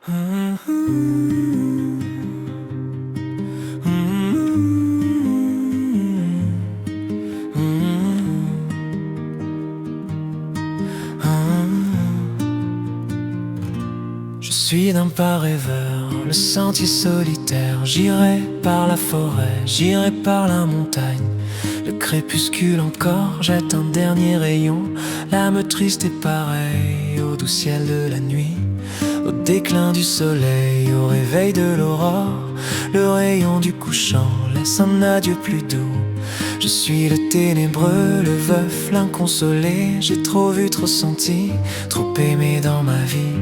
Je suis d'un pas rêveur, le sentier solitaire. J'irai par la forêt, j'irai par la montagne. Le crépuscule encore jette un dernier rayon. L'âme triste est pareille au doux ciel de la nuit. Au déclin du soleil, au réveil de l'aurore, le rayon du couchant laisse un adieu plus doux. Je suis le ténébreux, le veuf, l'inconsolé. J'ai trop vu, trop senti, trop aimé dans ma vie.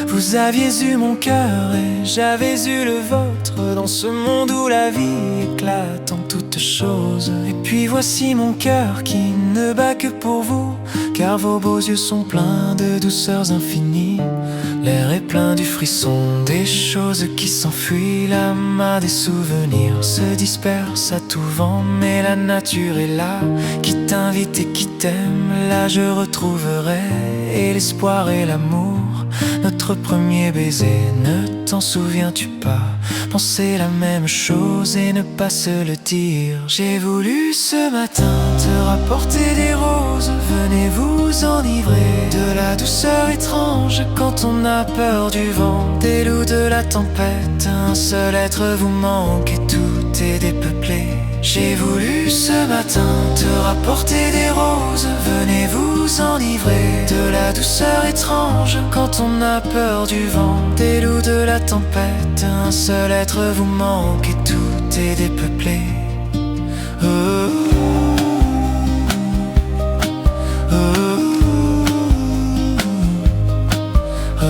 Vous aviez eu mon cœur et j'avais eu le vôtre, dans ce monde où la vie éclate en toutes choses. Et puis voici mon cœur qui ne bat que pour vous, car vos beaux yeux sont pleins de douceurs infinies. L'air est plein du frisson des choses qui s'enfuient. L'amas des souvenirs se disperse à tout vent, mais la nature est là, qui t'invite et qui t'aime. Là je retrouverai et l'espoir et l'amour. Notre premier baiser, ne t'en souviens-tu pas? Penser la même chose et ne pas se le dire. J'ai voulu ce matin te rapporter des roses. Venez vous enivrer de la douceur étrange quand on a peur du vent, des loups, de la tempête. Un seul être vous manque et tout est dépeuplé. J'ai voulu ce matin te rapporter des roses. Venez vous enivrer de la douceur étrange quand on a peur du vent, des loups, de la tempête. Un seul être vous manque et tout est dépeuplé. Oh, oh, oh, oh.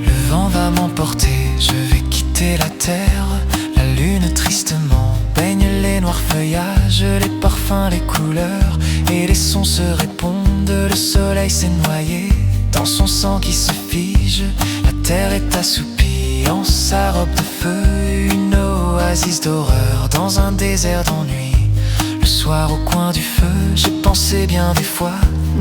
Le vent va m'emporter, je vais quitter la terre. La lune tristement baigne les noirs feuillages, les parfums, les couleurs et les sons se répondent. Le soleil s'est noyé dans son sang qui se fige. La terre est assoupie en sa robe de feu, une oasis d'horreur dans un désert d'ennui. Le soir au coin du feu, j'ai pensé bien des fois,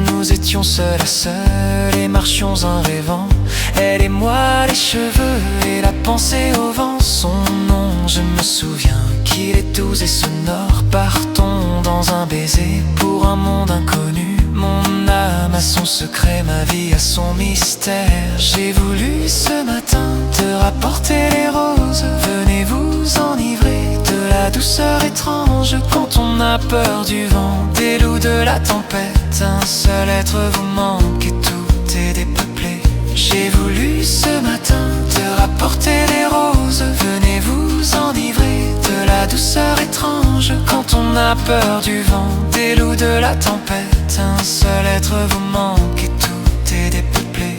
nous étions seuls à seuls et marchions en rêvant. Elle et moi, les cheveux et la pensée au vent. Son nom, je me souviens qu'il est doux et sonore. Partons dans un baiser pour un monde inconnu. Mon âme a son secret, ma vie a son mystère. J'ai voulu ce matin te rapporter les roses. Venez vous enivrer de la douceur étrange quand on a peur du vent, des loups, de la tempête. Un seul être vous manque et tout est dépeuplé. J'ai voulu ce matin te rapporter des roses. Venez vous enivrer de la douceur étrange quand on a peur du vent, des loups, de la tempête. Un seul être vous manque et tout est dépeuplé.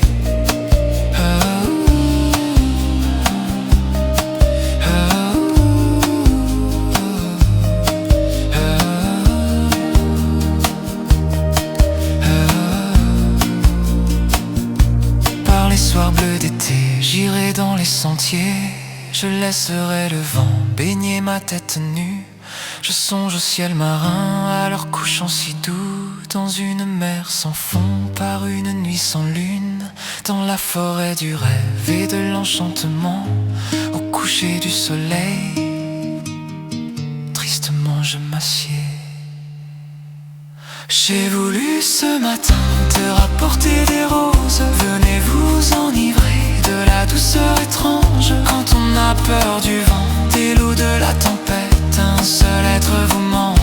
Oh, oh, oh, oh. Par les soirs bleus d'été, j'irai dans les sentiers. Je laisserai le vent baigner ma tête nue. Je songe au ciel marin, à leur couchant si doux, dans une mer sans fond, par une nuit sans lune, dans la forêt du rêve et de l'enchantement. Au coucher du soleil, tristement je m'assieds. J'ai voulu ce matin te rapporter des roses. Venez vous enivrer de la douceur étrange quand on a peur du vent, des loups, de la tempête. Un seul être vous manque